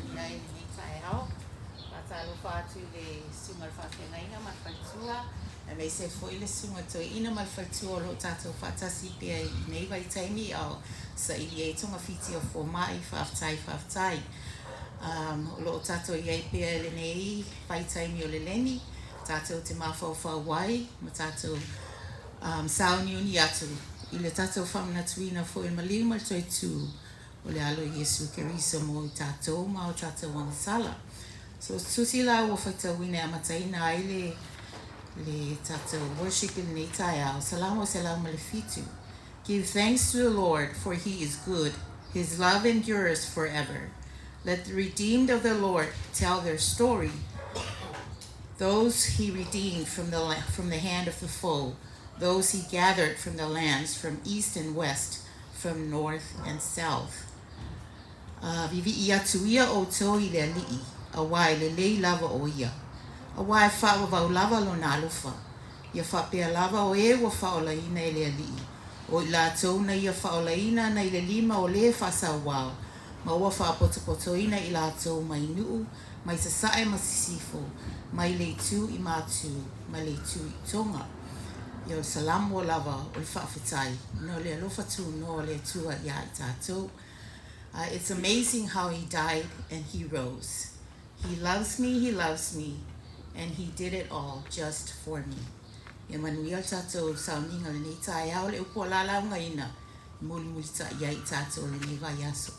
Irae Jennings Matalo fatu le sunga whawhengainga ma whaitua. E mei se fo ile sunga toi ina ma whaitua lo tātou whatasi pia I nei vai taimi au sa ili e tonga whiti o fo mai whaftai. Lo tātou iei pia le nei vai taimi o le leni. Tātou te mawhau Faiai ma tātou sauniuni atu. I le tātou whamana tuina fo il maliu mal toi tū. O le alo Yesu Keriso mo I tātou ma o tātou wangasala. So susi la wo whaitawine a mataina ai le tātou worship in nei tai au. Salamu salamu le fitu. Give thanks to the Lord, for he is good. His love endures forever. Let the redeemed of the Lord tell their story. Those he redeemed from the hand of the foe. Those he gathered from the lands, from east and west, from north and south. Vivi ia tuia o toi le ali'i, a wai le lei lava o ia. A wai wha wau lava lo na alufa. Ia wha pia lava o e wa wha o laina e le ali'i. O I la tau na ia wha o laina na I le lima o le wha sa wau. Ma ua wha potopotoina I la tau mai nuu, mai sasae ma sisifo, mai le tu I mātu, mai le tu I tonga. Ia salamu o lava o le whawhitai. No le alofa tu no le tua ia I tātou. It's amazing how he died and he rose. He loves me, and he did it all just for me. Ia manuia tātou sauninga le nei tai au le upo lala ngaina. Muli ta ia I tātou le nei vai aso.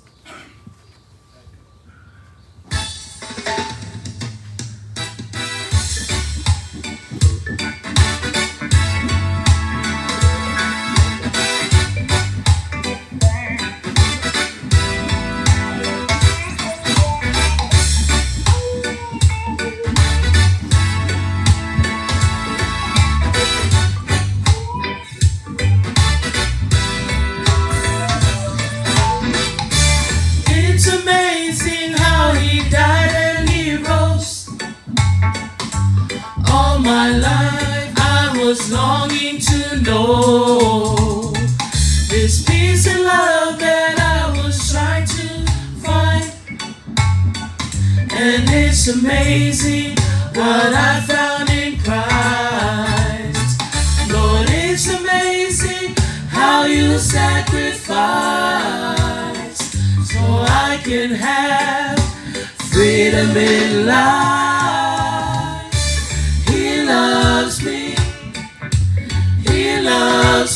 My life I was longing to know this peace and love that I was trying to find, and it's amazing what I found in Christ. Lord, it's amazing how you sacrifice so I can have freedom in life. He loves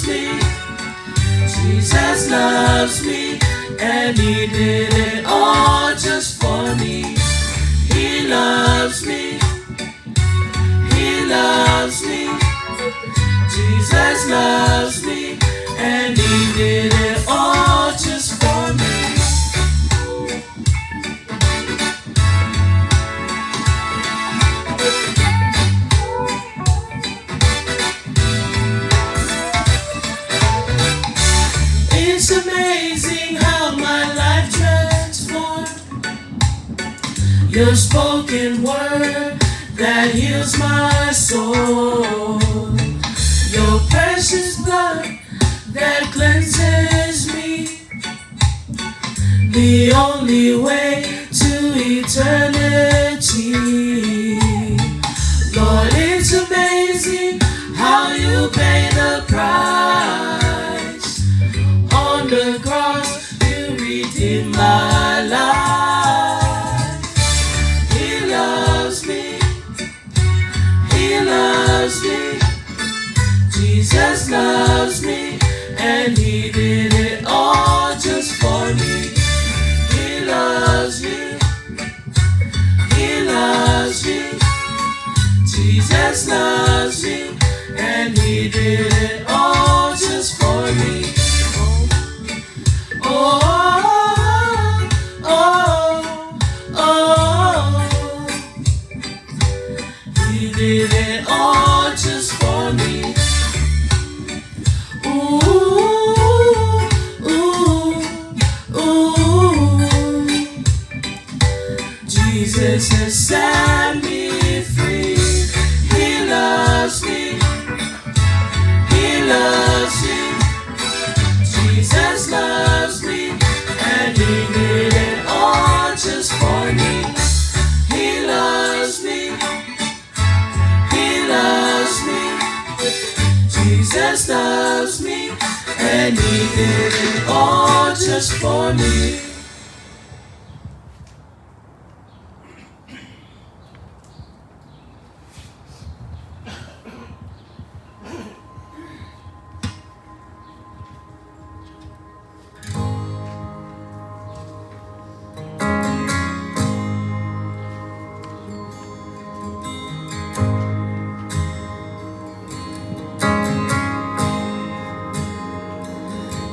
me, Jesus loves me, and he did it all just for me. He loves me, Jesus loves me, and he did it all just for me. It's amazing how my life transformed. Your spoken word that heals my soul. Your precious blood that cleanses me. The only way to eternity. Lord, it's amazing how you pay the price. On the cross, you redeemed my life. He loves me, Jesus loves me, and he did it all just for me. He loves me, Jesus loves me, and he did it all just for me. Oh, oh, oh, he did it all just for me. Ooh, ooh, ooh. Jesus has set me free. He loves me, Jesus loves me, and he did it all just for me. I needed it all just for me.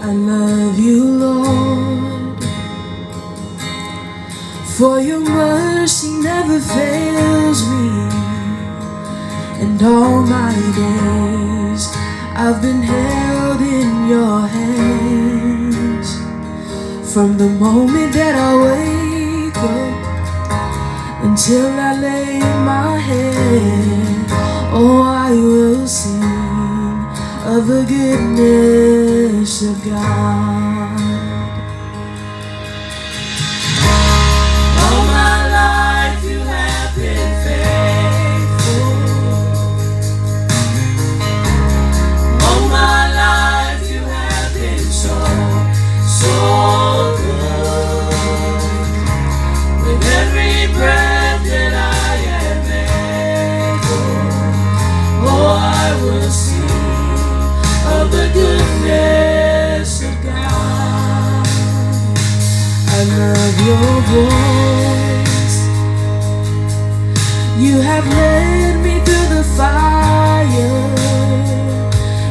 I love you, Lord, for your mercy never fails me, and all my days I've been held in your hands. From the moment that I wake up until I lay my head, oh, I will sing of the goodness of God. All my life you have been faithful. All my life you have been so, so good. With every breath that I am able, oh, I will sing of the goodness of God. I love your voice. You have led me through the fire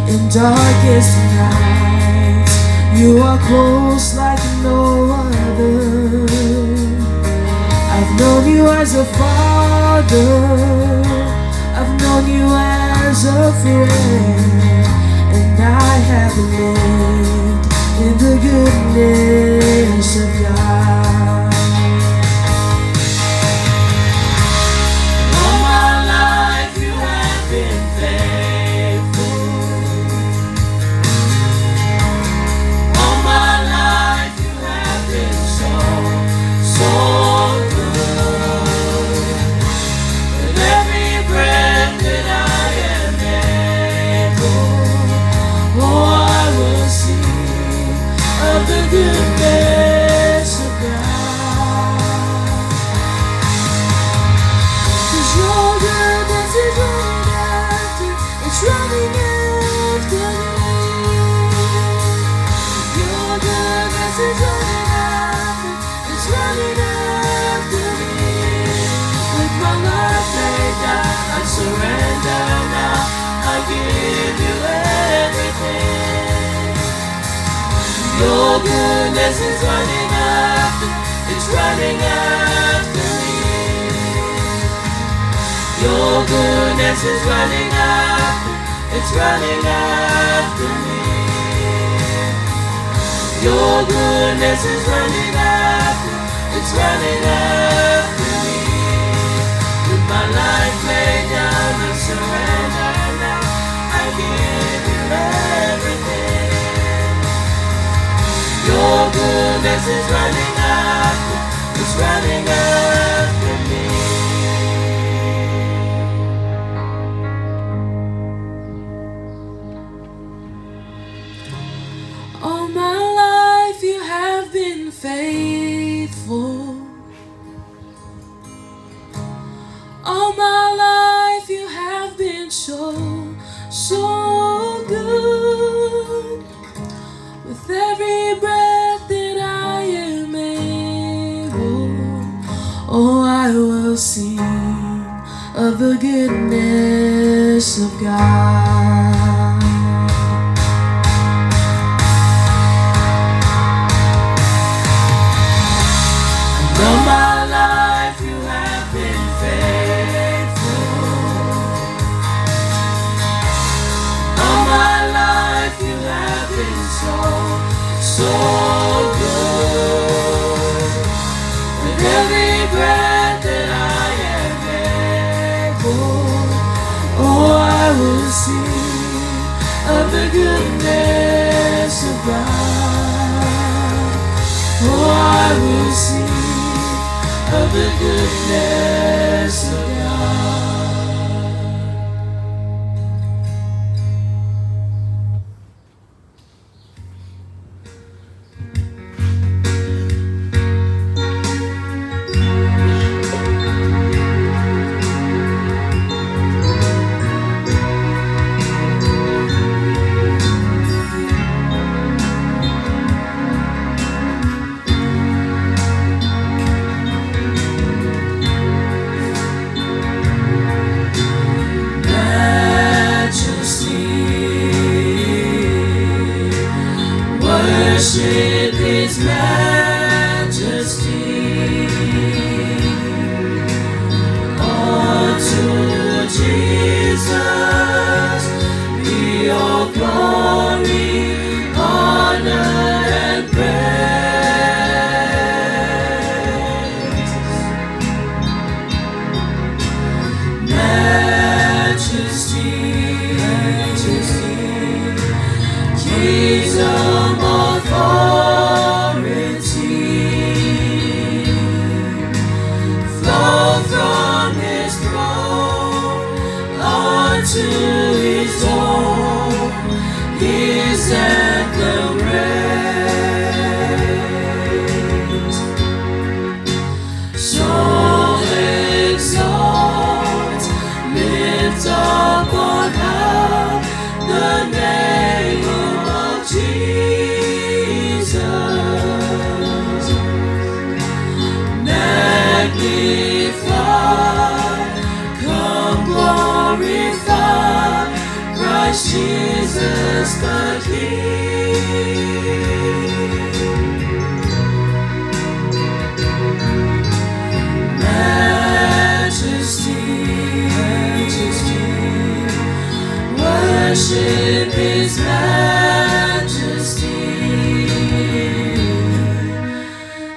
in darkest nights. You are close like no other. I've known you as a father, I've known you as a friend, and I have lived in the goodness of God. All my life you have been faithful. All my life you have been so, so good. With every breath that I am able, oh, I will sing of the goodness of God. 'Cause your goodness is running after, it's running after me. Your goodness is running after, it's running after me. With my life laid down, I surrender now. I give you everything. Your goodness is running after, it's running after me. Your goodness is running after, it's running after me. Your goodness is running after, it's running after me. With my life laid down, I surrender now. I give you everything. Your goodness is running after, it's running after me. All my life you have been faithful. All my life you have been so, so good. With every breath that I am able, oh, I will sing of the goodness of God. All my life you have been faithful. All my life you have been so, so good. With every breath that I am able, oh, I will sing of the goodness of God. Oh, I will sing of the goodness of God. to his own, his anthem raised. So exalt, lift up on high the name of Jesus. Magnify, come glorify Christ Jesus the King. Majesty, majesty, worship his majesty.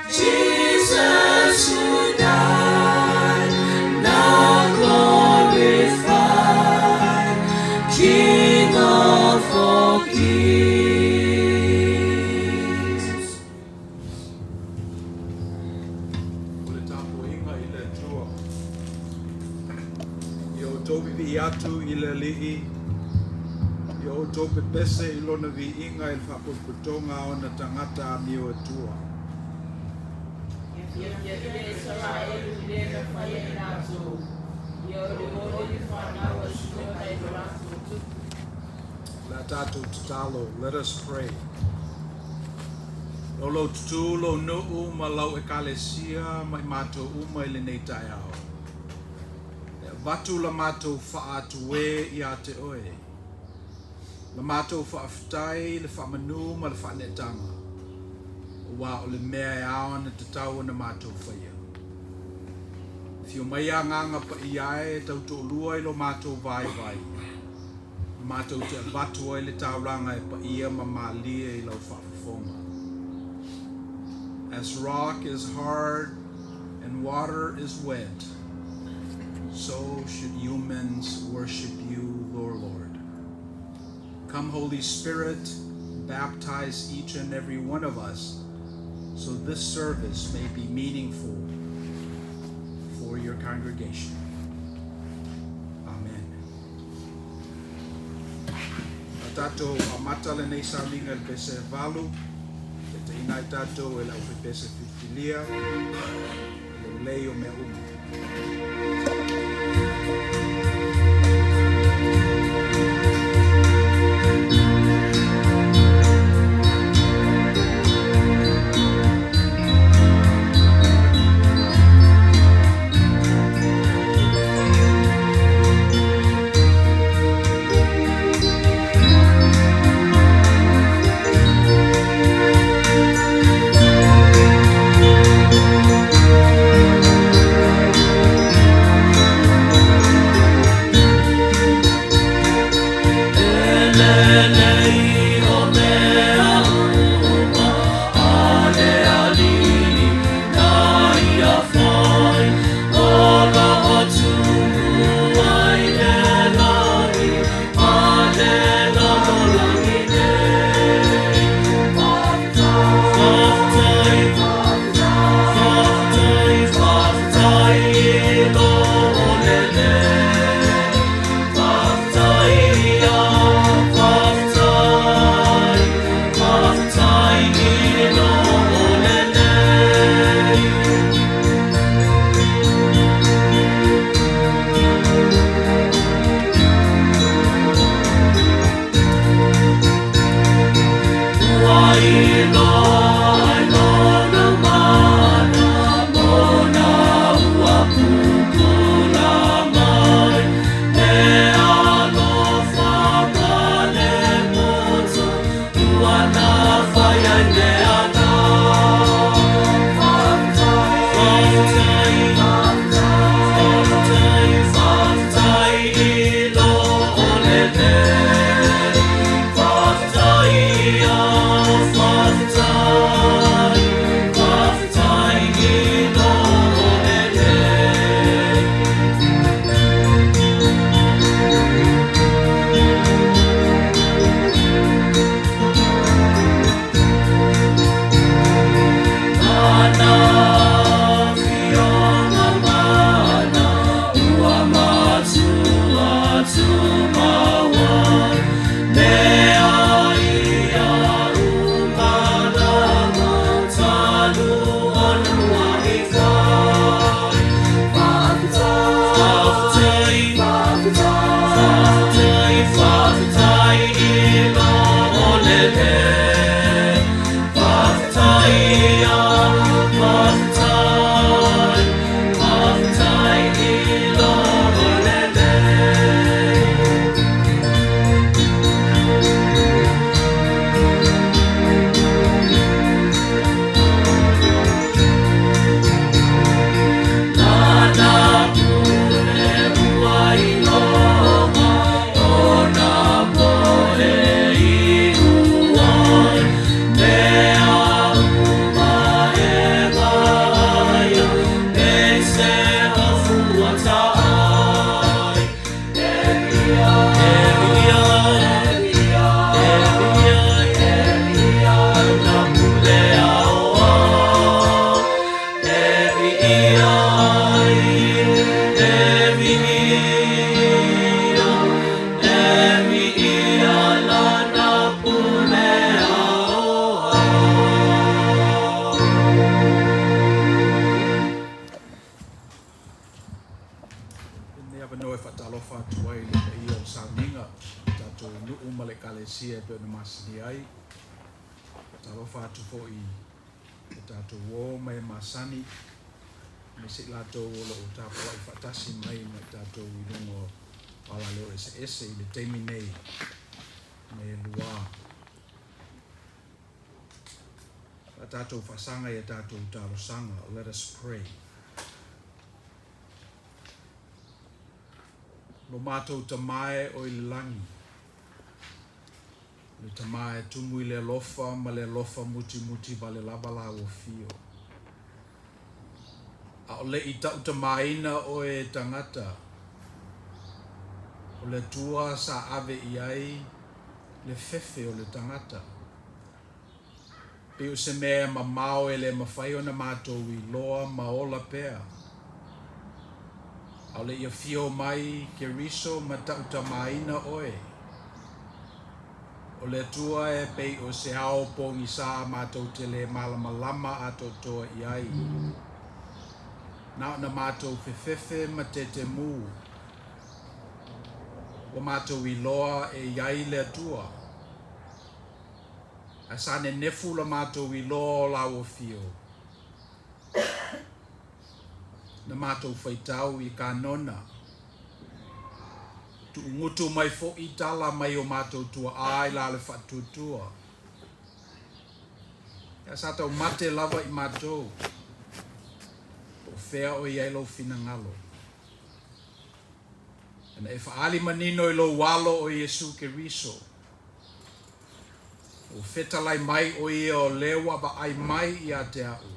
Jesus who died, now glorified, King of all kings. Ole tapo inga i le tua. I o tobi vi atu i le li'i. I o tobi pese i lona vi inga i whapuputonga o na tangata a mi o tua. La tatu tatalo, let us pray. Lolo tutu lo nu'u ma lau ekalesia mai mato uma i le nei tai ao. E watu la mato whaatu e i a te oe. La mato whaafitai le whaamanu ma le whaanetanga. O wā o le mea e ao na te tau na mato whaia. Fio mai a nganga pa i ae tau to lua i lo mato vai vai. Mato te watu ai le tauranga e pa ia ma malia i lau whaafonga. As rock is hard and water is wet, so should humans worship you, Lord. Come, Holy Spirit, baptize each and every one of us so this service may be meaningful for your congregation. Amen. Tato amata le nei salinga le pese valu. Te ina i tātou e lau pese whiwhilia, le leo me umu. Kalesia pe na masini ai talo fatu fo I tato wo mai masani me se lato lo tapo ai fatasi mai me tato winongo ala leo ese I le temi nei me lua tato fasanga ya tato talo sanga. Let us pray. Lo mato tamae o I langi le tamae tumu I le lofa ma le lofa muti vale lava la o fio. A o le ita utamaina o e tangata. O le tua sa ave iai le fefe o le tangata. Pe o se mea ma mao e le mawhai o na mātou I loa ma ola pea. A o le ia fio mai ke riso ma ta utamaina oe. O le tua e pei o se hao pongi sa mātou te le malama ato toa iai. Na mātou fefefe ma te mu. O mātou I loa e iai le tua. A sane nefu la mātou I loa la o fio. Na mātou whaitau I ka nona. Tu ngutu mai fo I tala mai o mātou tua ai la le whatutua. Ia satau mate lava I mātou. O whea o iai lo fina ngalo. Ena e whaali manino I lo walo o Yesu ke riso. O whetalai mai o ia o lewa ba ai mai I a te au.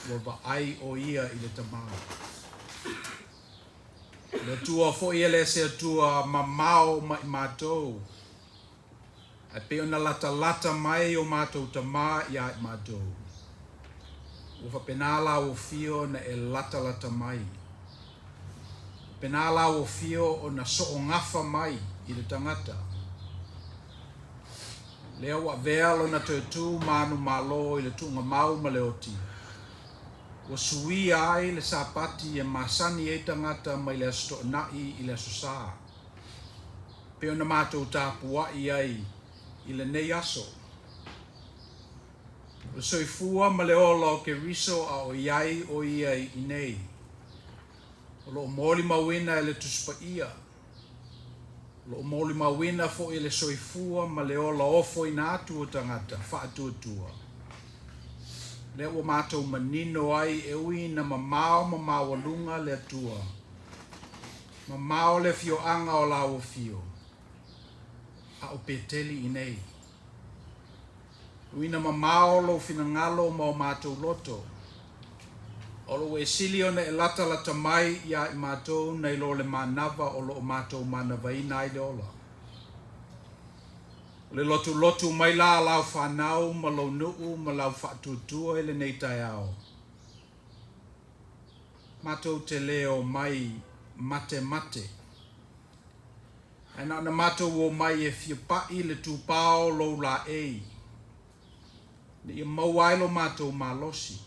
Wa ba ai o ia I le tamau. Le tua fo ia le se tua mamao mai mātou. Ai pe ona lata mai o mātou tama ia I mātou. Ufa penala o fio na e lata mai. Penala o fio o na so o ngafa mai I le tangata. Lea wa vealo na tu manu malo I le tunga mau ma le oti. O sui ai le sapati e masani e tangata mai le sto nai I le sosa. Pe ona mātou tāpua I ai I le nei aso. O soifua ma le ola o ke riso a o iai o ia I nei. O lo moli mawina e le tuspa ia. Lo moli mawina fo I le soifua ma le ola ofo I na atu o tangata, wha atu atua. Le o mātou manino ai e ui na mamao lunga le atua. Mamao le fio anga o la o fio. A o peteli I nei. Ui na mamao lo finangalo ma o mātou loto. O lo e sili ona e lata mai ia I mātou nei lo le manava o lo o mātou manavaina I le ola. Le lotu mai la lau whanau ma lau nuu ma lau whatutua ele nei tai ao. Mātou te leo mai mate. Ana na mātou o mai e whiupai le tūpao lo la ei. Ne ia mauailo mātou malosi.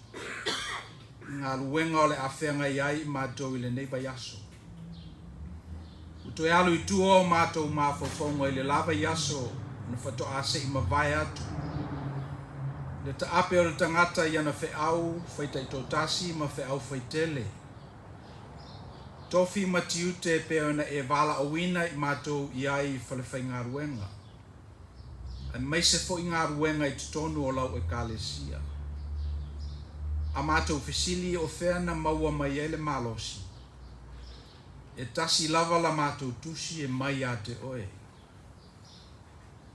Ngā luenga o le awhenga iai mātou I le nei vai aso. Uto e alu I tua o mātou mawhawhaunga I le lava I aso na whato ase I mawai atu. Le ta ape o le tangata I ana wheau, whaita I tōtasi ma wheau whaitele. Tofi matiute pe ona e wala awina I mātou iai whalewhai ngā ruenga. Ai maise fo I ngā ruenga I tutonu o lau e kālesia. A mātou whisili o whena maua mai ele malosi. E tasi lava la mātou tusi e mai a te oe.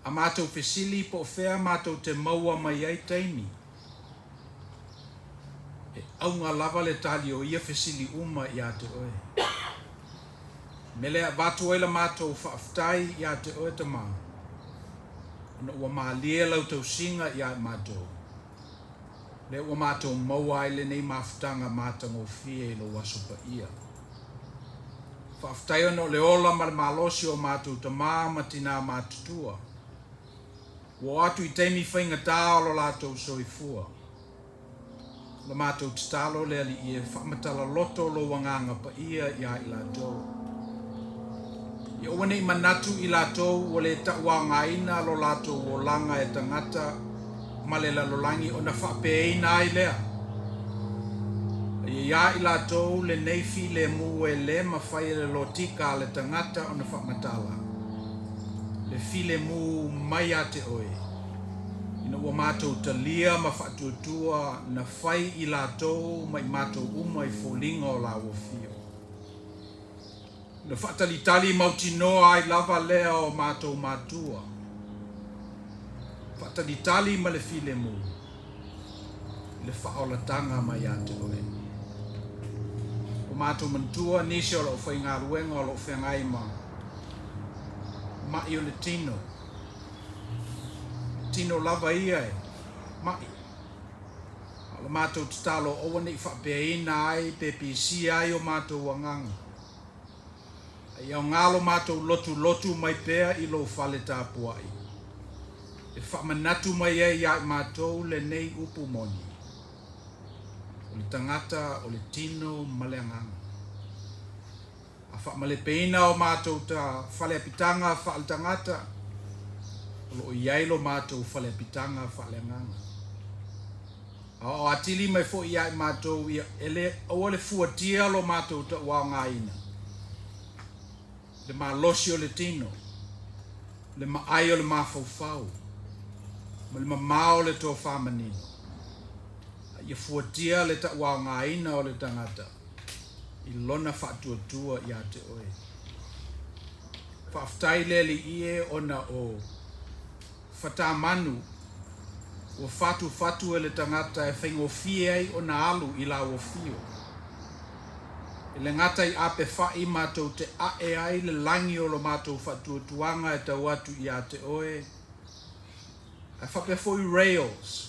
A mātou whisili po whea mātou te maua mai ai teimi. Au ngā lava le tali o ia fesili uma ia te oe. Me lea watu oila mātou whaaftai ia te oe te maa. Ona ua maalia lau tau singa ia mātou. Le ua mātou maua ai le nei mawhitanga mātango fie lo wasopa ia. Whaaftai ona o le ola ma le malosi o mātou ta maa ma tina mātutua. Wo atu I teimi whainga tā lo lātou soifua. La mātou titalo le ali ia whaamatala loto lo wanganga pa ia ia I lātou. Ia ua nei manatu I lātou o le taua ngaina lo lātou o langa e tangata ma le lalolangi o na whaapeina ai lea. Ia I lātou le neifi le mu e le mawhai le lotika le tangata o na whaamatala. Le file mu mai a te oe. Ina ua mātou talia ma whaatuatua na whai I lātou mai mātou uma I fōlinga o la wofio. Na whaatalitali mautinoa ai lava lea o mātou mātua. Whaatalitali ma le file mu. Le whaolatanga mai a te oe. O mātou mantua nisi o lo whai ngā ruenga o lo whengai ma. Mai o le tino. Tino lava ia e. Mai. Ala mātou tatalo owa nei whapeina ai pe pisi ai o mātou wanganga. Ai au ngalo mātou lotu mai pea I lo whale tāpuai. E whamanatu mai e ia mātou le nei upu moni. O le tangata o le tino maleanganga. Whaamale peina o mātou ta whale apitanga whaal tangata. O iai lo mātou whale apitanga whaale nganga. O atili mai fo iai mātou ele o le fuatia lo mātou ta wao ngaina. Le mā losi o le tino. Le mā ai o le mā faufau. Ma le mā mao le tō whamanino. Ia fuatia le ta wao ngaina o le tangata. I lona whaatuatua ia te oe. Whaaftai lele ie ona o whatamanu o whatu e le tangata e whaingofie ai o na alu I la wofio. E le ngata I ape whai mātou te ae ai le langi o lo mātou whaatuatuanga e tau atu ia te oe. E whape foi rails.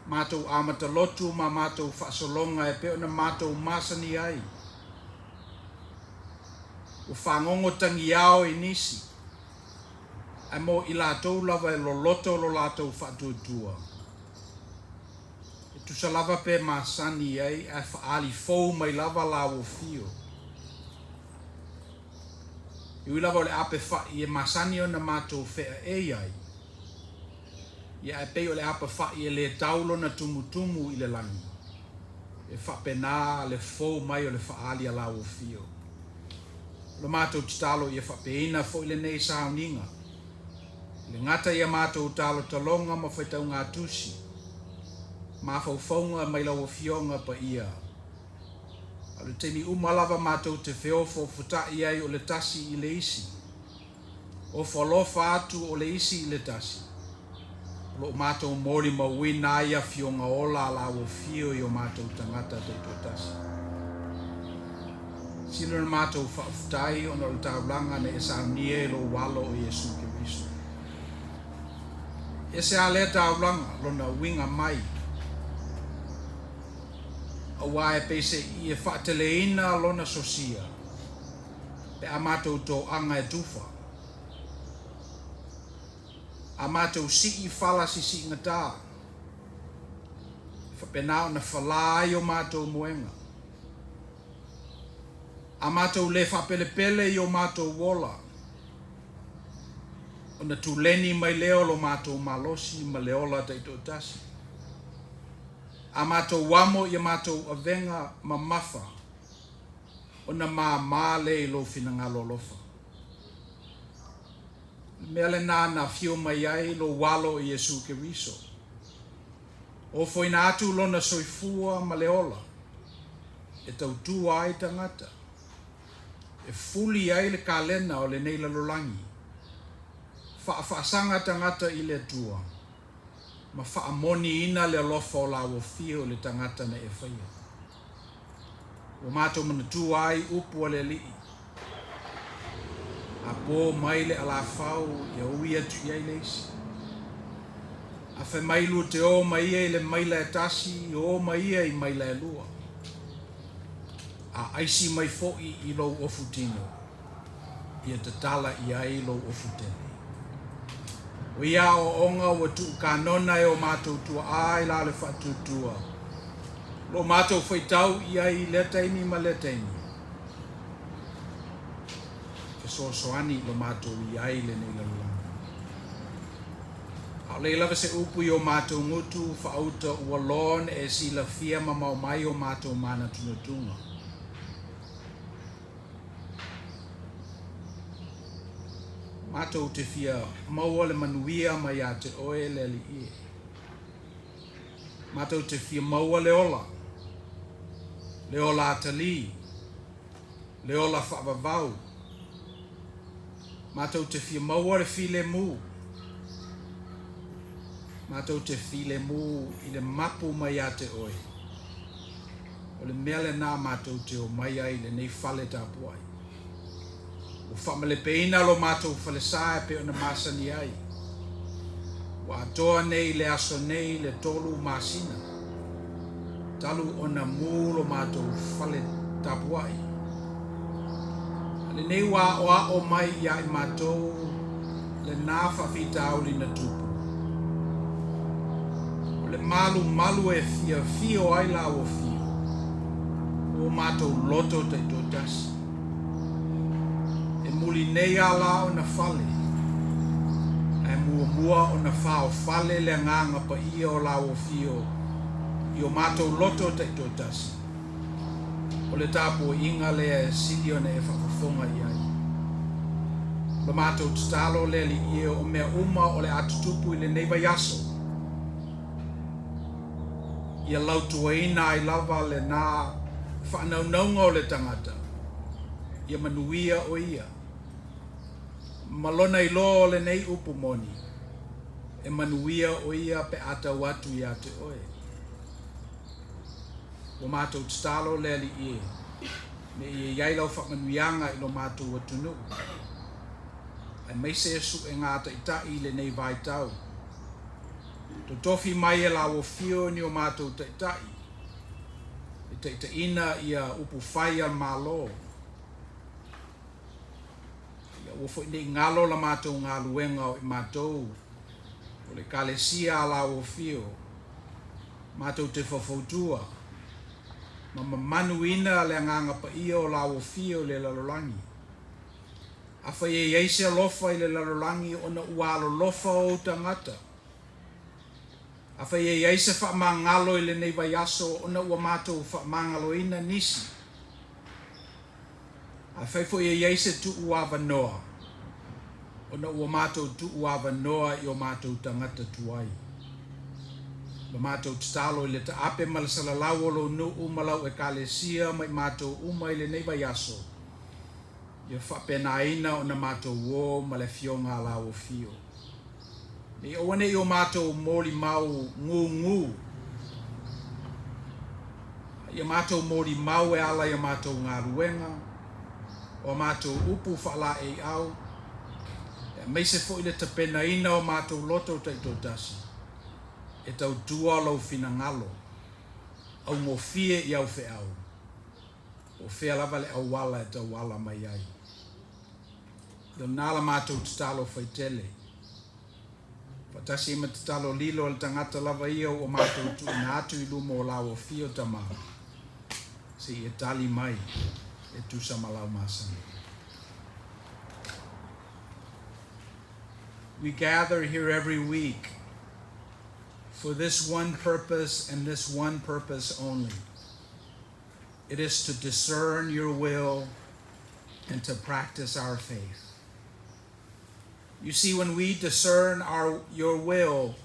Mātou amata lotu ma mātou whaasolonga e pe ona mātou masani ai. O whangongo tangi ao I nisi. E mo I lātou lava e lo loto lo lātou whaatuatua. E tusa lava pe masani ai e whaali fau mai lava la wofio. Iwi lava le ape whai e masani o na mātou whea e ai. Ia e pei o le apa whai e le taulo na tumutumu I le langi. E whapena le fau mai o le whaali a la wofio. Lo mātou titalo I e whapeina fo I le nei sauninga. Le ngata ia mātou talo talonga ma whaitau ngā tusi. Mā whauwhaunga mai la wofionga pa ia. A le temi umalava mātou te wheofo futai ai o le tasi I le isi. O whalofa atu o le isi I le tasi. Lo mātou mori ma wina ia fionga ola la wofio I o mātou tangata te totasi. Silo na mātou whaafutai o na le taulanga na esa nie lo walo o Yesu Kiriso. Ese a le taulanga lo na winga mai. A wae pese I e whaateleina lo na sosia. Pe a mātou tō anga e tufa. A mātou si I whala si ngatā. Whapenao na whalai o mātou moenga. A mātou le whapelepele I o mātou wola. O na tūleni mai leo lo mātou malosi ma leola teito tasi. A mātou wamo I a mātou avenga ma mafa. O na mā le lo finangalo lofa. Mele na fio mai ai lo walo I Yesu Kiriso. O foi na atu lona soifua ma leola. E tautu ai tangata. E fuli ai le kalena o le neila lolangi. Whaasanga tangata I le tua. ma whaamoni ina le alofa o la wofia o le tangata na e whaia. O mātou manatua ai upu o le lii. A pō mai le ala whau ia ui atu iai leisi. A whai mailu te o mai e le maila e tasi, o mai e i maila e lua. A aisi mai fo'i i lou ofu tino. Ia te tala i ai lou ofu tene. O ia o onga wa tu kanona e o mātou tua ai la le whatutua. Lo mātou whaitau i ai le taimi ma le taimi. Soani lo mātou i ai le nei lalulanga. A le lava se upu i o mātou ngutu whaauta ua lon e sila fia ma mau mai o mātou mana tunatunga. Mātou te fia maua le manuia mai a te oe le li ie. Mātou te fia maua le ola. Le ola atali. Le ola whaavavau. Mātou te fia maua le file mū. Mātou te file mū i le mapu mai a te oe. O le mea le nā mātou te o mai ai le nei whale tāpu ai. O whamale peina lo mātou whale sae pe ona māsani ai. Wa atoa nei le aso nei le tolu māsina. Talu ona mū lo mātou whale tāpu ai. Le nei wā o mai ia i mātou le nā whawhita au li na tupu. O le malu e fio ai la o fio. O mātou loto te totasi. E muli nei ala o na whale. E mua o na whao whale le nganga pa ia o la o fio. I o mātou loto te totasi. O le tāpua inga le sidi o ne e whakafonga i ai. Le mātou tutalo le li ia o mea uma o le atutupu i le neiva yaso. Ia lautua ina i lava le nā whanaunaunga o le tangata. Ia manuia o ia. Malona i lo le nei upu moni. E manuia o ia pe ata watu i ate oe. O mātou tutalo le li ie. Me ia iai lau whakmanuianga i lo mātou atunu. Ai mai se su e ngāta i tai le nei vai tau. To tofi mai e la o fio ni o mātou te tai. E te ina ia upu whai al mālo. Ia ufo i nei ngalo la mātou ngā luenga o i mātou. O le kalesia la o fio. Mātou te whawhautua. Ma manuina le nganga pa ia o la o fio le lalolangi. A whai e eise alofa i le lalolangi o na ualo lofa o tangata. A whai e eise whaamangalo i le nei vai aso o na ua mātou whaamangalo ina nisi. A whai fwoi e eise tu uawa noa. O na ua mātou tu uawa noa i o mātou tangata tuai. Ma mātou tatalo i le ta ape ma le salalau o lo nu umalau e kalesia mai mātou uma i le nei vai aso. Ia whapena ina o na mātou wō ma le fionga la o fio. Ni oane i o mātou mōri mau ngu. Ia mātou mōri mau e ala ia mātou ngā ruenga. O mātou upu whala e au. Mei se fo i le tapena ina o mātou loto teito tasi. E tau tua lau fina ngalo. Au ngō fie i au fe au. O fea lava le au wala e tau wala mai ai. Dam nala mātou tatalo fai tele. Patasi ima tatalo lilo al tangata lava ia o mātou tu ina atu i lumo o lau o fio tama. Si e tali mai e tu samalau masani. We gather here every week for this one purpose and this one purpose only. It is to discern your will and to practice our faith. You see, when we discern your will,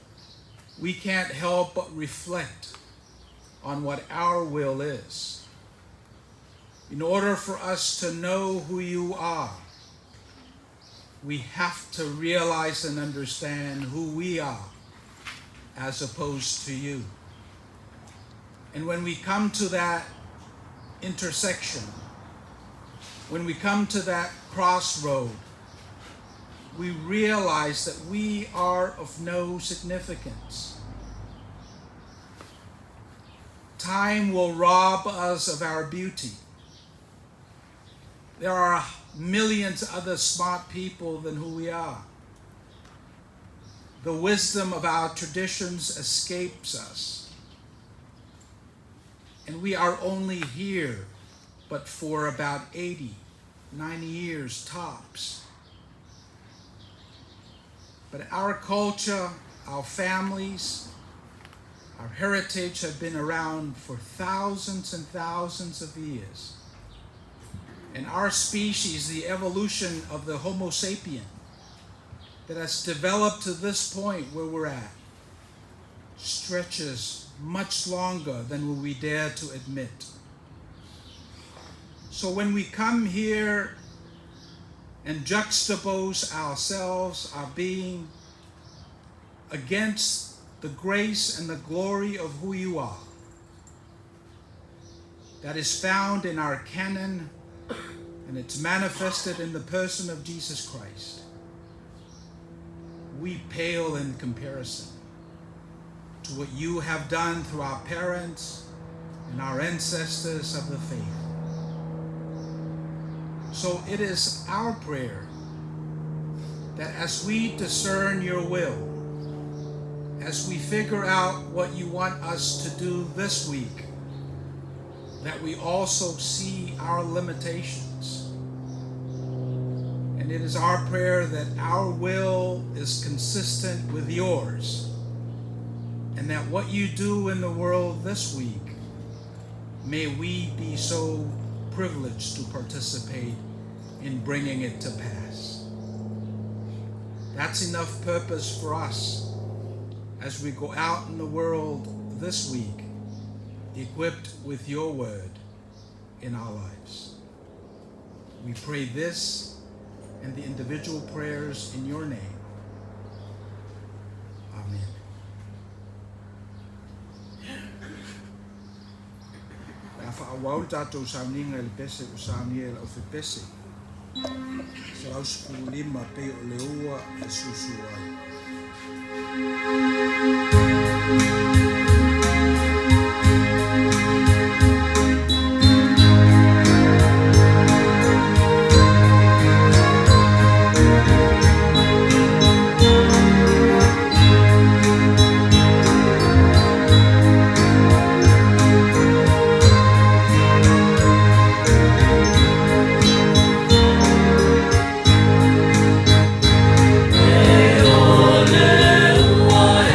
we can't help but reflect on what our will is. In order for us to know who you are, we have to realize and understand who we are as opposed to you. And when we come to that intersection, when we come to that crossroad, we realize that we are of no significance. Time will rob us of our beauty. There are millions of other smart people than who we are. The wisdom of our traditions escapes us. And we are only here but for about 80, 90 years tops. But our culture, our families, our heritage have been around for thousands and thousands of years. And our species, the evolution of the Homo sapien, that has developed to this point where we're at, stretches much longer than we dare to admit. So when we come here and juxtapose ourselves, our being, against the grace and the glory of who you are, that is found in our canon, and it's manifested in the person of Jesus Christ, we pale in comparison to what you have done through our parents and our ancestors of the faith. So it is our prayer that as we discern your will, as we figure out what you want us to do this week, that we also see our limitations. And it is our prayer that our will is consistent with yours, and that what you do in the world this week, may we be so privileged to participate in bringing it to pass. That's enough purpose for us as we go out in the world this week, equipped with your word in our lives. We pray this and the individual prayers in your name. Amen. Wau tātou sauninga le pese o saunia o fe pese. Sa au skulu lima pe o le ua e susu ai. E o le ua e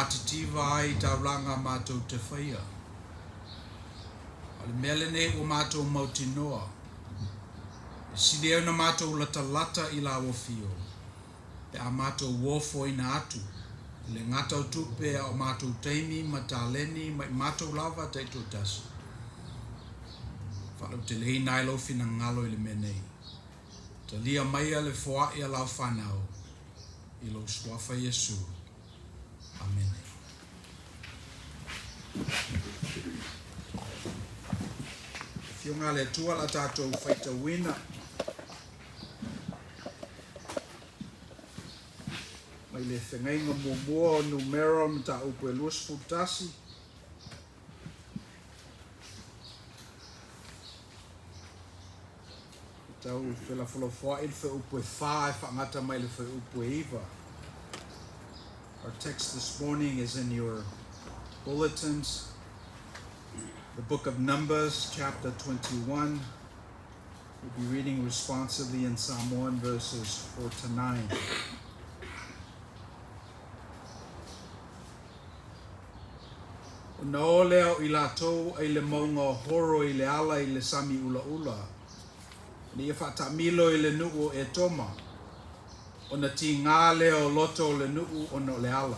matitiva ai tauranga mātou te whaia. O le mele nei o mātou mautinoa. E sili au na mātou lata I la wofio. Pe a mātou wofo ina atu. Le ngata o tupe o mātou teimi, mataleni, mātou lava teito tasi. Whalau te lehi nai lau fina ngalo I le menei. Ta lia maia le foa I a lau whanau. I lau swafa Yesu. Amen. Fionga le tua la tātou whaita wina. Mai le whengainga mua numero mta upo e luas futasi. Tau whela whalafoa il whe upo e wha e whangata mai le whe upo e iwa. Our text this morning is in your bulletins. The book of Numbers, chapter 21. We'll be reading responsively in Samoan verses 4 to 9. Na o leo I lātou ai le maunga horo I le ala I le sami ula ula. Ni e whatamilo I le nuu e toma. O na ti ngā leo loto o le nuu o no le ala.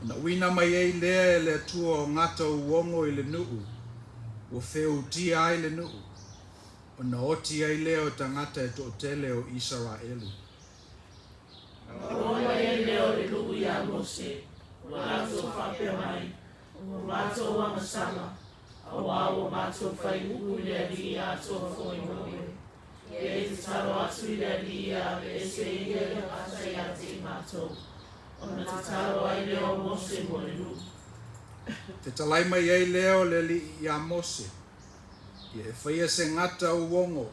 Na wina mai ei lea le tua o ngata uongo I le nuu. O wheu tia ai le nuu. O na oti ai leo tangata e to tele o Israelu. O mai leo le nuu ia Mose. O lato whape mai. O lato wangasama. O wao mato whai uku le ali ato foi moe. E te taro atu le ali a e se ia le pasai a te mato. O na te taro ai leo Mose mo le nuu. Te talai mai ei leo le li ia Mose. Ia e whaia se ngata uongo.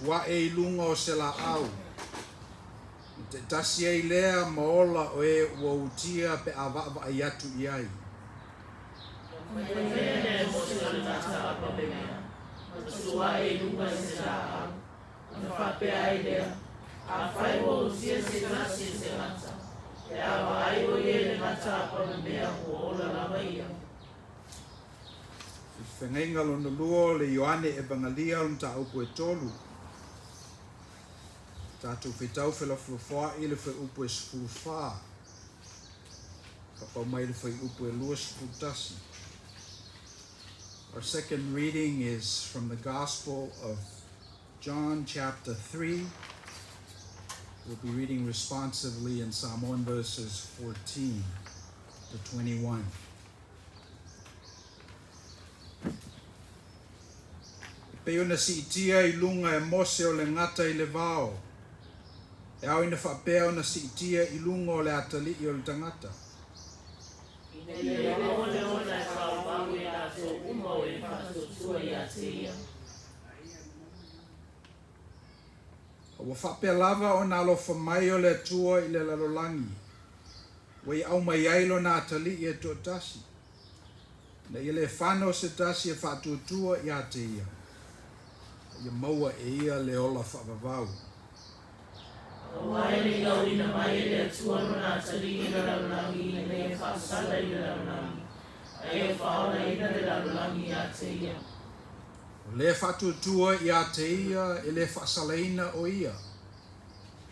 Wa e ilunga o se la au. Te tasi ei lea maola o e ua utia pe awava ai atu iai. Mwene Mose o le ngata apa bemea. Matua e ilunga se la au. Na whape ai lea. A whai o usia se nasi se ngata. E awa ai o e le ngata apa bemea o ola lava ia. Whengainga lona luo le Ioane e bangalia on ta upo e tolu. Tātou whetau whela whawha I le whai upo e sfuwha. Kapau mai le whai upo e lua sfutasi. Our second reading is from the Gospel of John chapter 3. We'll be reading responsively in Samoan verses 14 to 21. Peo na si itia I lunga e Mose o le ngata I le vao. E au ina whapea o na si itia I lunga o le atali I o le tangata. O whapea lava o na alofa mai o le tua I le lalolangi. Wai au mai ailo na atali I e to tasi. Na I le whano se tasi e whatuatua I a te ia. Ia maua e ia le ola whakavau. O mai le iau ina mai le tua na tali I le lalolangi I le whasala I le lalolangi. A e whaona I le lalolangi a te ia. O le whatuatua I a te ia e le whasalaina o ia.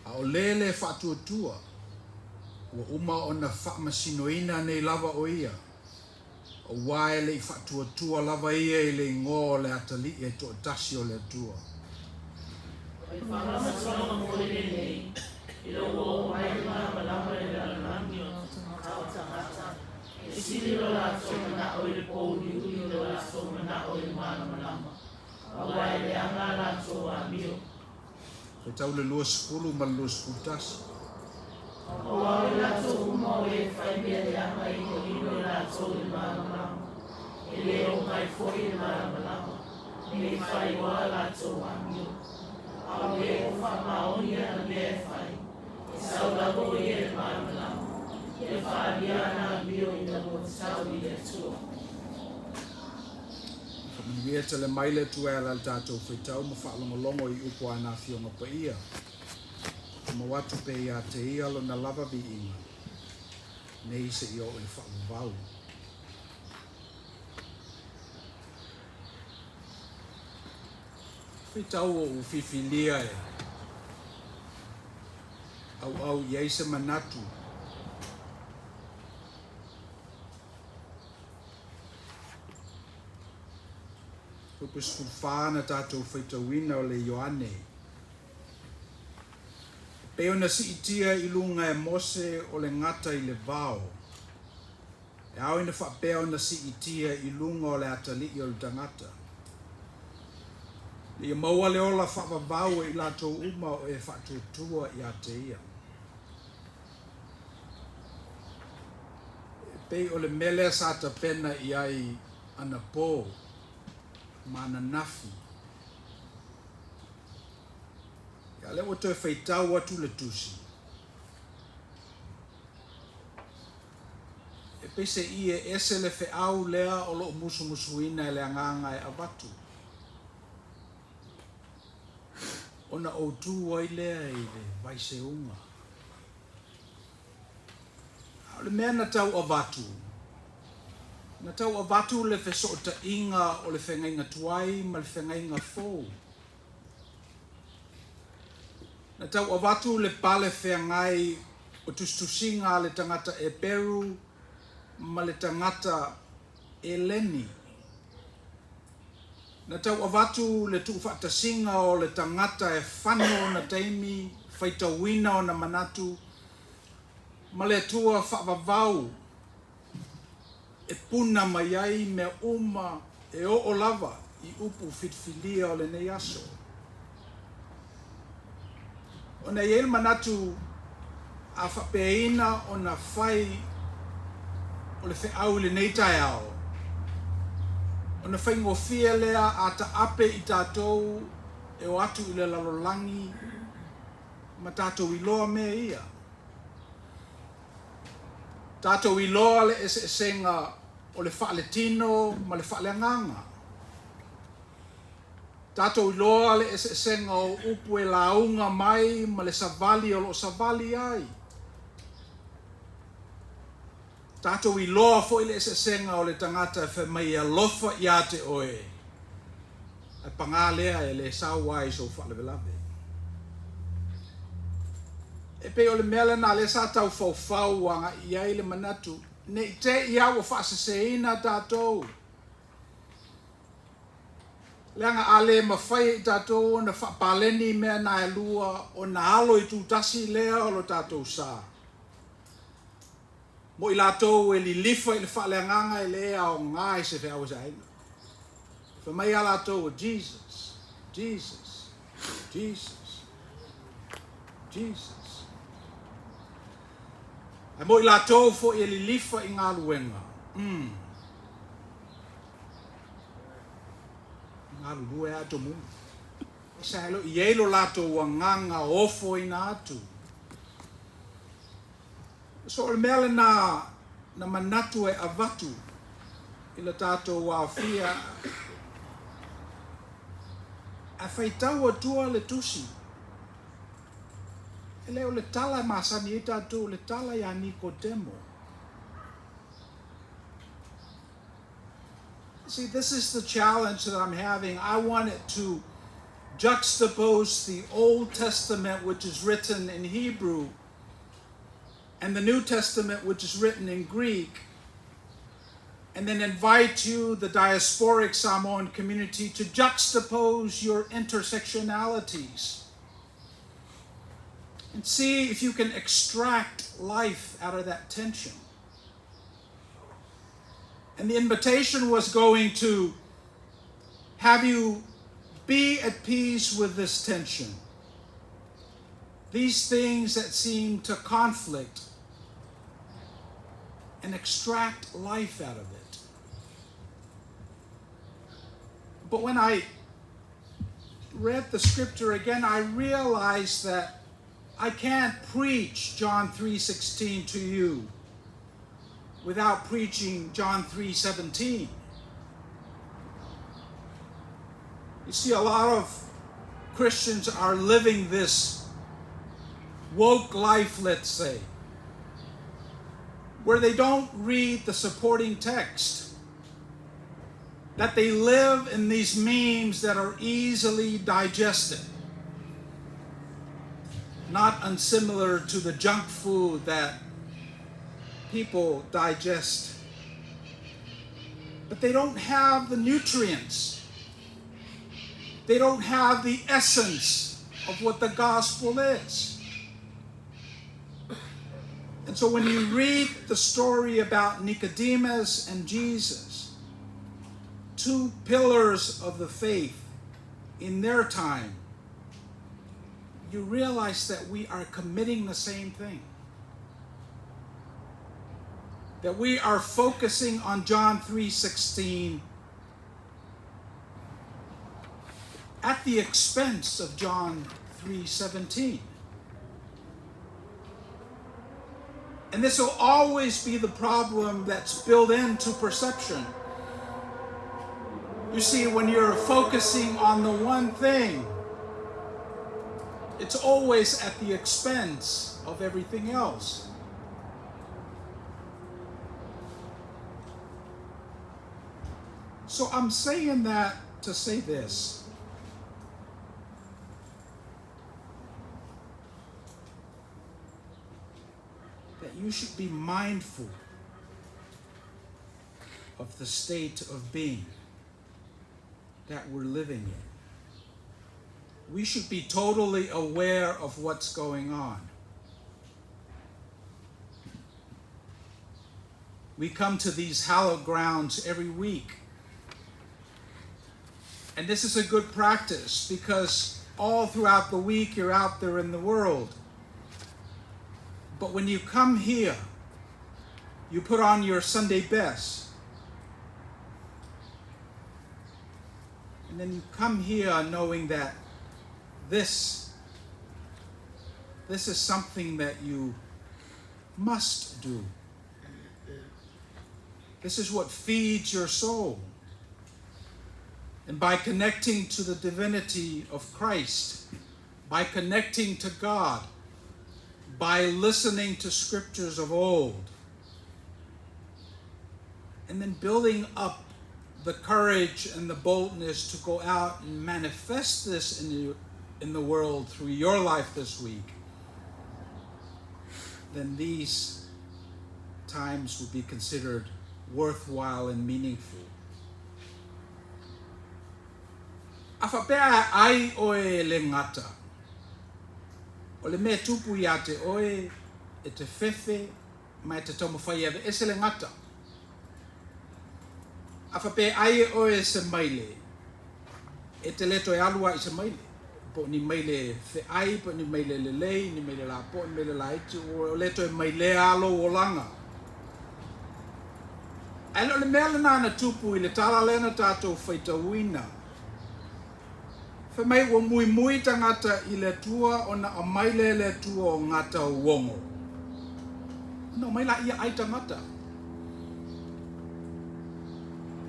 A o le whatuatua ua uma o na whamasinoina nei lava o ia. O wae le whatuatua lava ia I le ngō le atali e to tasi o le tua. I whamatonga mo le nei, I lo o mai malama le lalolangi o tau tangata. E siri lo la somana o le pouni ui lo la somana o le mana malama. A wae le anga la toa mio. E tau le lua sepulu ma lua seputasi. O wau la toa mo e whai mea le anga I o ino la toa le mana malama. E le o mai foi le mana malama. E le whai wa la toa mio. Au le o whamaoni ana me whai. E saulako i e māmalau. E whaariana mio i na mo tau i le tua. Whamia te le maile tu e ala tātou whaitau ma whaalongolongo I upo ana whionga pa ia. Ma watu pe ia te ia lo na lava vi inga. Nei se I o le whaavavau. Whaitau o uwhiwhilia e. Au iei se manatu. Pupus fulfana tātou whaitauina o le Ioane. Peo na si itia I lunga e Mose o le ngata I le vao. E au ina whapeo na si itia I lunga o le atali o le tangata. Le maua le ola whapavau I latou uma o e whatutua I ate ia. Pei o le mele sata pena I ai ana pō. Mana nafi. Ka le o te whaitau atu le tusi. E pese I e ese le wheau lea o lo musu-musuina le anganga e avatu. Ona o tu wai lea I le vaise unga. Le mea na tau avatu. Na tau avatu le whesota inga o le whengainga tuai ma le whengainga fōu. Na tau avatu le pale whengai o tustusinga le tangata e Peru ma le tangata e Leni. Na tau avatu le tuwhatasinga o le tangata e whano na teimi whaitawina o na manatu ma le tua whaavavau e puna mai ai me uma e o lava I upu whitwhilia o le nei aso. O nei el manatu a whapeina o na whai o le wheau le nei tai ao. O na whai ngofia lea a ta ape I tātou e o atu I le lalolangi ma tātou I loa mea ia. Tātou I loa le esenga o le whaaletino ma le whaaleanganga. Tātou I loa le esenga o upu e launga mai ma le savali o lo savali ai. Tātou I loa fo I le esenga o le tangata e whamai a lofa I ate oe. E pangalea e le sauai so whaalevelave. E pe o le mele na le sa tau fau anga I ai le manatu. Ne te I au whaaseseina tātou. Leanga ale mawhai I tātou na whapaleni mea na e lua o na halo I tūtasi lea o lo tātou sā. Mo I lātou e li lifa I le whaaleanganga I lea o ngai se whiau sa inga. Whamai a lātou o Jesus, Jesus, Jesus, Jesus. Ai mo I lātou fo I li lifa I ngā luenga. Ngā lue ato mu. Isa helo I eilo lātou wa nganga ofo I nā atu. So le mele na manatu e avatu I la tātou wa fia. A whaitau atua le tusi. Ele o le tala masani I tātou le tala ya Nicodemo. See, this is the challenge that I'm having. I wanted to juxtapose the Old Testament, which is written in Hebrew, and the New Testament, which is written in Greek, and then invite you, the diasporic Samoan community, to juxtapose your intersectionalities and see if you can extract life out of that tension. And the invitation was going to have you be at peace with this tension. These things that seem to conflict, and extract life out of it. But when I read the scripture again, I realized that I can't preach John 3:16 to you without preaching John 3:17. You see, a lot of Christians are living this woke life, let's say, where they don't read the supporting text, that they live in these memes that are easily digested, not unsimilar to the junk food that people digest. But they don't have the nutrients. They don't have the essence of what the gospel is. And so when you read the story about Nicodemus and Jesus, two pillars of the faith in their time, you realize that we are committing the same thing. That we are focusing on John 3:16 at the expense of John 3:17. And this will always be the problem that's built into perception. You see, when you're focusing on the one thing, it's always at the expense of everything else. So I'm saying that to say this. That you should be mindful of the state of being that we're living in. We should be totally aware of what's going on. We come to these hallowed grounds every week. And this is a good practice because all throughout the week you're out there in the world. But when you come here, you put on your Sunday best. And then you come here knowing that this is something that you must do. This is what feeds your soul. And by connecting to the divinity of Christ, by connecting to God, by listening to scriptures of old, and then building up the courage and the boldness to go out and manifest this in the world through your life this week, then these times will be considered worthwhile and meaningful. Awhapea ai oe le ngata. O le mea tupu ia te oe, e te whewhe, mai te tomo whai ave, ese le ngata. Awhapea ai oe se maile. E te leto e alua i se maile. Po ni maile wheai, po ni maile le lei, ni maile la po, ni maile la iti, o leto e maile alo o langa. Alo le mea le nana tupu i le tala lena tātou whaita uina. Whamai ua mui mui tangata i le tua o na amaile le tua o ngata uongo. No, maila ia ai tangata.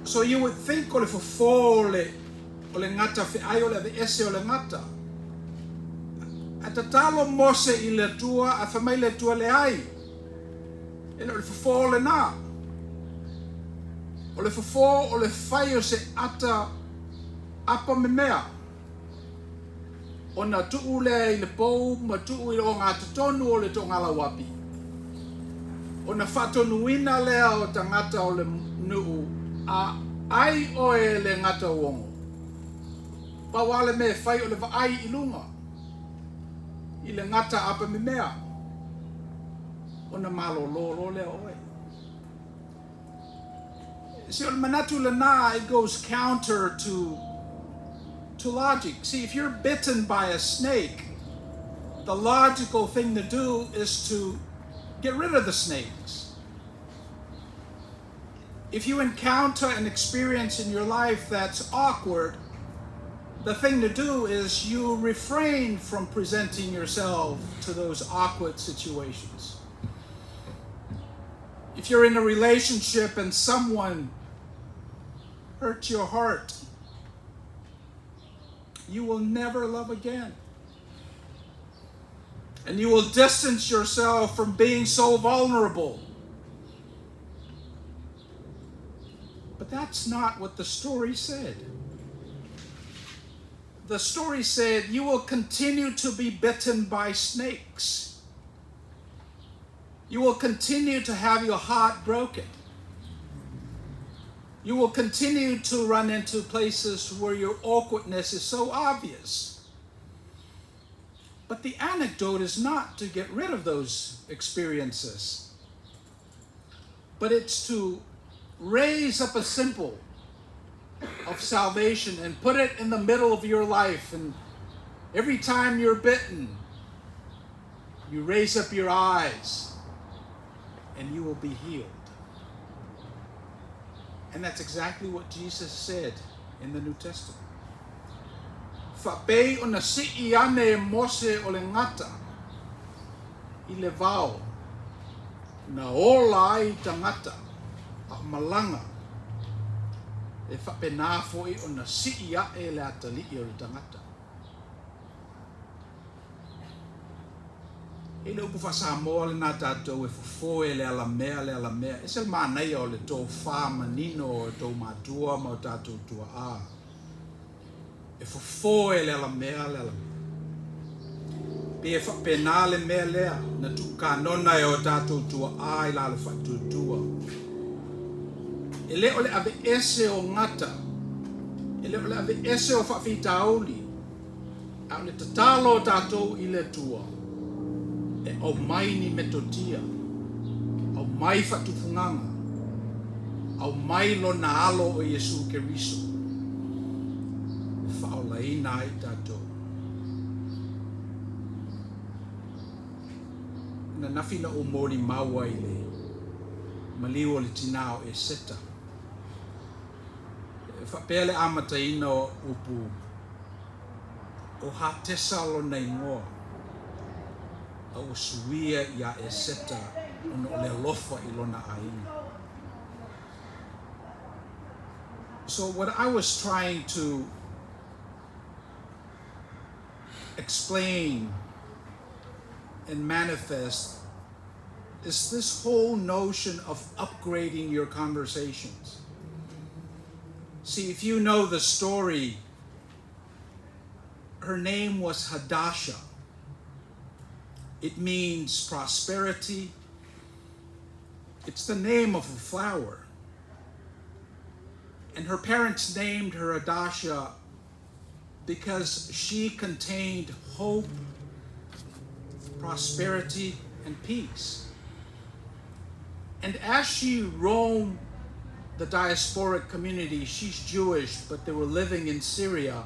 So you would think o le fofo o le ngata whiai o le ese o le ngata. A ta talo mose i le tua, a whamai le tua le ai. E le fofo o le nā. O le fofo o le whai o se ata apa me mea. O na tuu lea i le pou, ma tuu i o ngā tatonu o le tō ngala wapi. O na whatonuina lea o tangata o le nuu, a ai oe le ngata uongo. Pawale me whai o le waai i lunga. I le ngata apa me mea. O na malo lolo lea oe. See, o le manatu le nā, it goes counter to logic. See, if you're bitten by a snake, the logical thing to do is to get rid of the snakes. If you encounter an experience in your life that's awkward, the thing to do is you refrain from presenting yourself to those awkward situations. If you're in a relationship and someone hurt your heart, you will never love again. And you will distance yourself from being so vulnerable. But that's not what the story said. The story said you will continue to be bitten by snakes. You will continue to have your heart broken. You will continue to run into places where your awkwardness is so obvious. But the anecdote is not to get rid of those experiences, but it's to raise up a symbol of salvation and put it in the middle of your life. And every time you're bitten, you raise up your eyes and you will be healed. And that's exactly what Jesus said in the New Testament. Whapei o na si'i ane mose o le ngata I le vao na ola ai tangata a malanga e whapena foi o na si'i ae le atali'i o le tangata. E le upu Samoa le nā tātou e fufoe le alamea. E se le mānei o le tō whā manino o tō mātua ma o tātou tua a. E fufoe le alamea. Pe e whapena le mea lea na tuka nona e o tātou tua a I la le whatutua. E le o le ave ese o ngata. E le o le ave ese o whawhitauli. A le tatalo tātou I le tua. E au mai ni metotia, au mai whatufunganga, au mai lo na alo o Yesu Keriso. Whaolaina I tātou. Na nawhina o mori maua I le, maliu o le tinao e seta. Whapele amataina o upu, o hatesa lo na ingoa. O suia ia e seta ono le lofa I lona aina. So what I was trying to explain and manifest is this whole notion of upgrading your conversations. See, if you know the story, her name was Hadasha. It means prosperity. It's the name of a flower. And her parents named her Hadasha because she contained hope, prosperity, and peace. And as she roamed the diasporic community, she's Jewish, but they were living in Syria.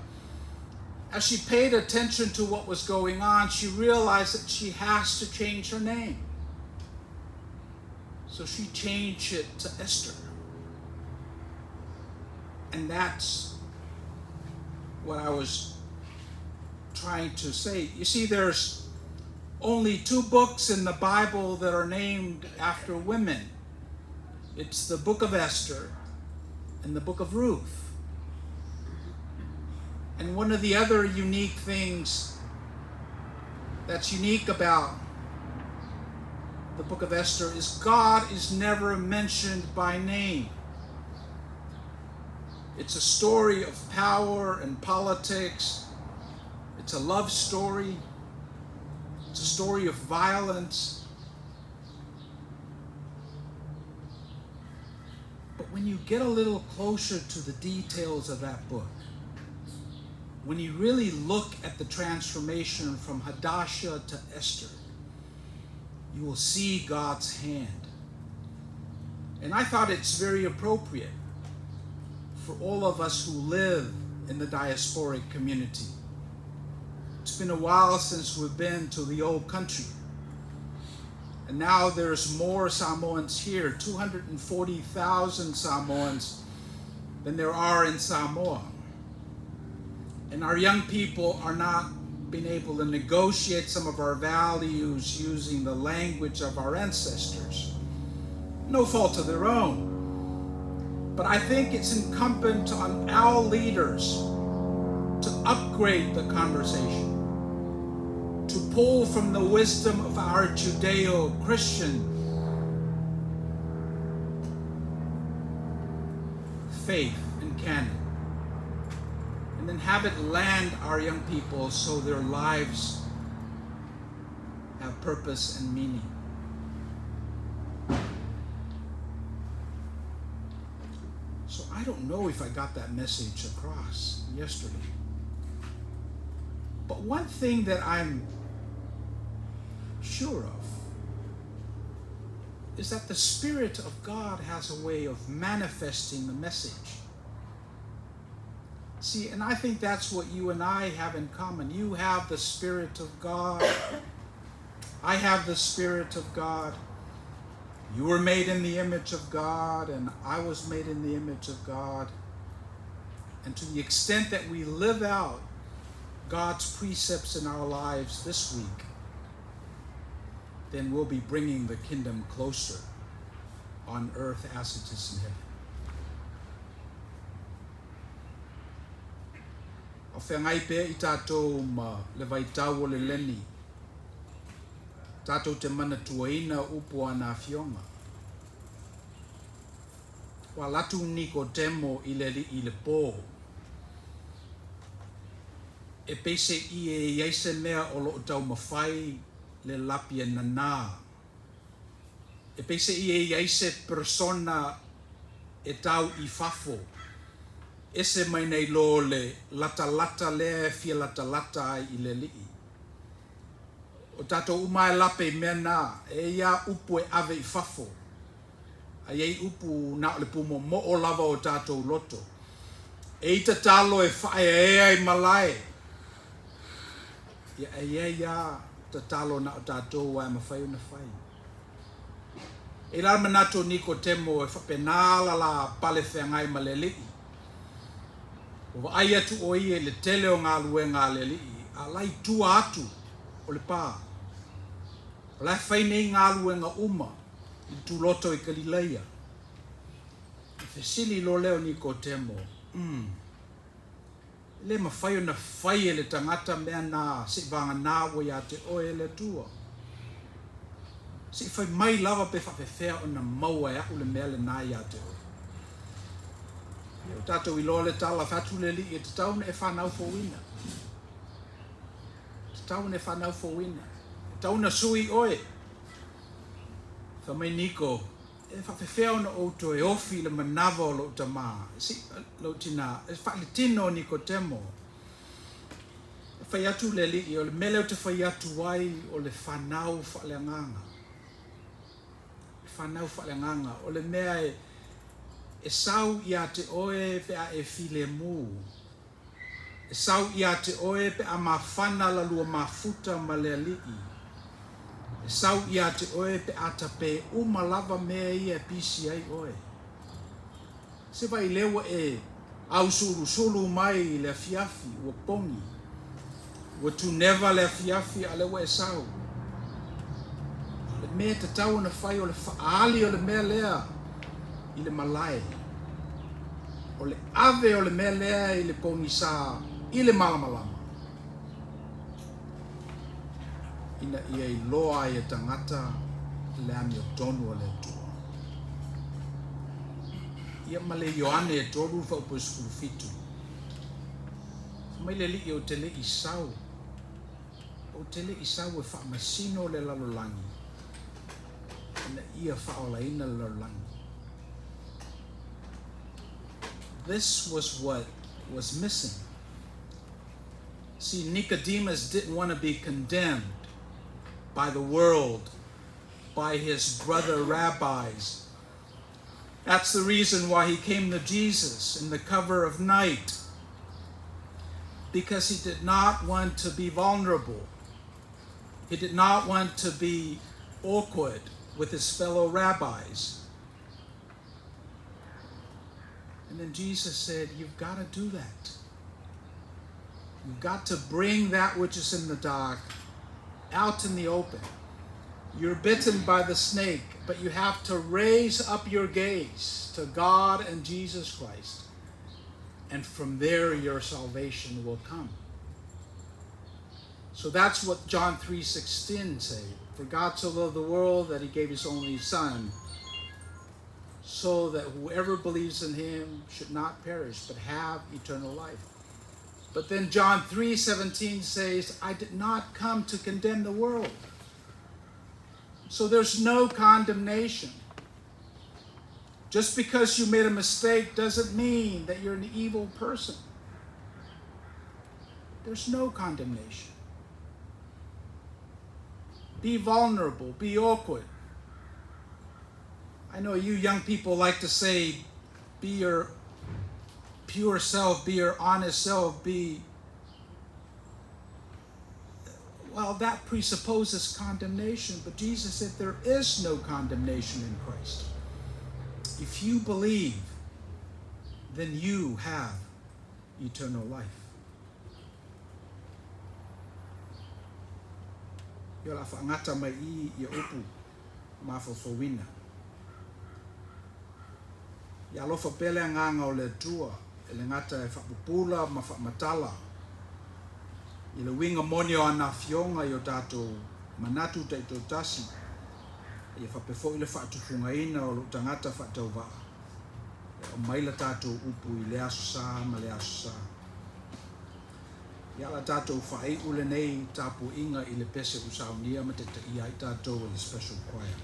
As she paid attention to what was going on, she realized that she has to change her name. So she changed it to Esther. And that's what I was trying to say. You see, there's only 2 books in the Bible that are named after women. It's the book of Esther and the book of Ruth. And one of the other unique things that's unique about the book of Esther is God is never mentioned by name. It's a story of power and politics. It's a love story. It's a story of violence. But when you get a little closer to the details of that book, when you really look at the transformation from Hadasha to Esther, you will see God's hand. And I thought it's very appropriate for all of us who live in the diasporic community. It's been a while since we've been to the old country. And now there's more Samoans here, 240,000 Samoans than there are in Samoa. And our young people are not being able to negotiate some of our values using the language of our ancestors. No fault of their own. But I think it's incumbent on our leaders to upgrade the conversation, to pull from the wisdom of our Judeo-Christian faith and canon, and then have it land our young people so their lives have purpose and meaning. So I don't know if I got that message across yesterday. But one thing that I'm sure of is that the Spirit of God has a way of manifesting the message. See, and I think that's what you and I have in common. You have the Spirit of God. I have the Spirit of God. You were made in the image of God, and I was made in the image of God. And to the extent that we live out God's precepts in our lives this week, then we'll be bringing the kingdom closer on earth as it is in heaven. O whengai pe I tātou ma le vaitau o le leni. Tātou te mana tuaina upu ana fionga. Wa latu niko temo I le pō. E pese I e iaise mea o lo tau mawhai le lapia nana. E pese I e iaise persona e tau I fafo. Ese mai nei lo le lata le fia lata ai I le lii. O tātou umai lape mea nā, e ia upu e ave I fafo. A iei upu na le pumo mo o lava o tātou loto. E ita talo e whae e ai malai. Ia ta talo na o tātou wa e mawhai o na whai. E lar manato niko temo e whapenala la pale whengai ma le lii. O ai atu o I e le tele o ngā lue ngā le lii, a lai tua atu o le pā. O lai whai nei ngā lue ngā uma, I tu loto I Galileia. E sili lo leo ni ko temo. Le mawhai o na whai e le tangata mea nā, si vanga nā o ia te oe le tua. Si whai mai lava pe whawhewhea o na maua e aku le mea le nā ia te oe. O tātou I loa le tala whatu le li e te tauna e whanau fo wina. Te tauna e whanau fo wina. Te tauna sui oe. Whamai niko, e whawhewhea ona outo e ofi le manawa o lo tamā. Si, lo tina, e whale tino niko temo. E whai atu le li o le mele o te whai atu wai o le whanau whale nganga. Whanau whale nganga, o le mea e sau ia te oe pe a e file mu. E sau ia te oe pe a mawhana la lua mafuta ma le alii. E sau ia te oe pe a tape umalava mea ia pisi ai oe. Se vai lewa e au suru mai le fiafi ua pongi. Ua tu neva le fiafi a lewa e sau. Le mea te tau na whai o le whaali o le mea lea. I le malai. O le ave o le mea lea I le pongi sā. I le malamalama. Ina ia I loa I e tangata le ami o tonu o le tua. Ia male Ioane e toru whau po skulu fitu. Mai le li o te le I sau. O te le I sau e wha masino le lalolangi. Ina ia wha ola ina le lalolangi. This was what was missing. See, Nicodemus didn't want to be condemned by the world, by his brother rabbis. That's the reason why he came to Jesus in the cover of night, because he did not want to be vulnerable. He did not want to be awkward with his fellow rabbis. And then Jesus said, you've got to do that. You've got to bring that which is in the dark out in the open. You're bitten by the snake, but you have to raise up your gaze to God and Jesus Christ. And from there, your salvation will come. So that's what John 3:16 says. For God so loved the world that he gave his only Son, so that whoever believes in him should not perish, but have eternal life. But then John 3:17 says, I did not come to condemn the world. So there's no condemnation. Just because you made a mistake doesn't mean that you're an evil person. There's no condemnation. Be vulnerable, be awkward. I know you young people like to say, be your pure self, be your honest self, well, that presupposes condemnation, but Jesus said there is no condemnation in Christ. If you believe, then you have eternal life. Yo la whaangata mai I upu mawhawhawina. Ia alofa pele nganga o le tua, e le ngata e whapupula ma whamatala. I le winga moni o ana fionga i o tātou manatu tai tō tasi. Ia whapefo i le whaatufunga ina o lo tangata whaatau waa. O maila tātou upu I le aso sā ma le aso sā. Ia la tātou whae ule nei tāpu inga I le pese usaunia ma te ia I tātou I le special choir.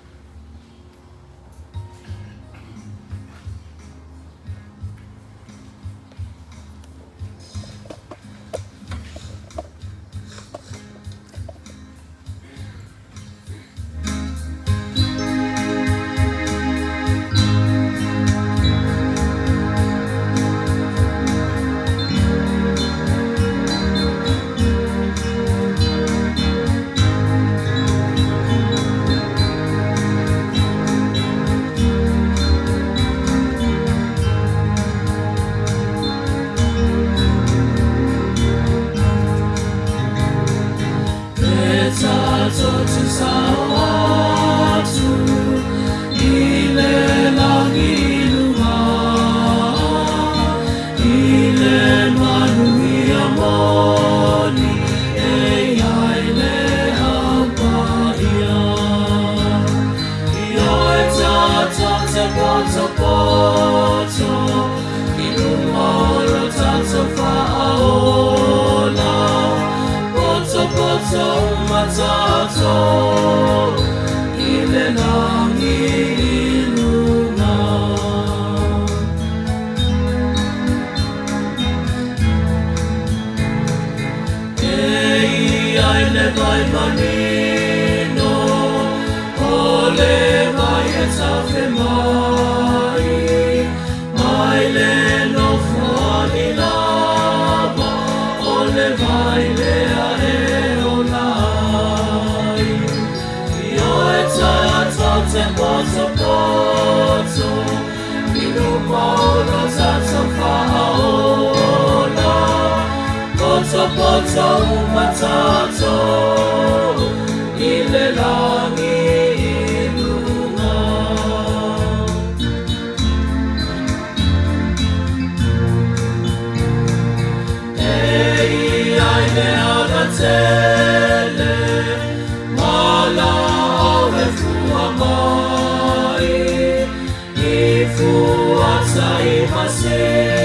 Yeah.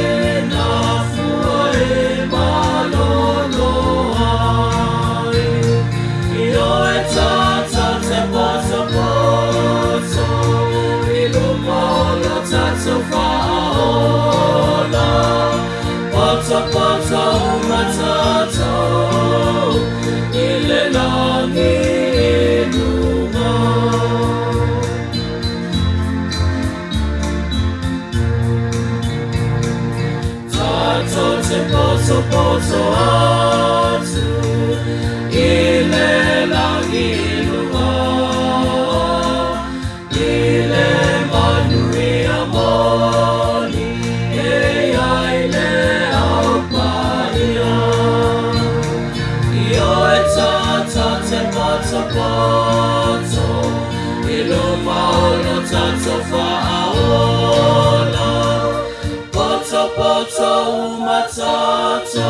tato whaaolo, poto poto umatato.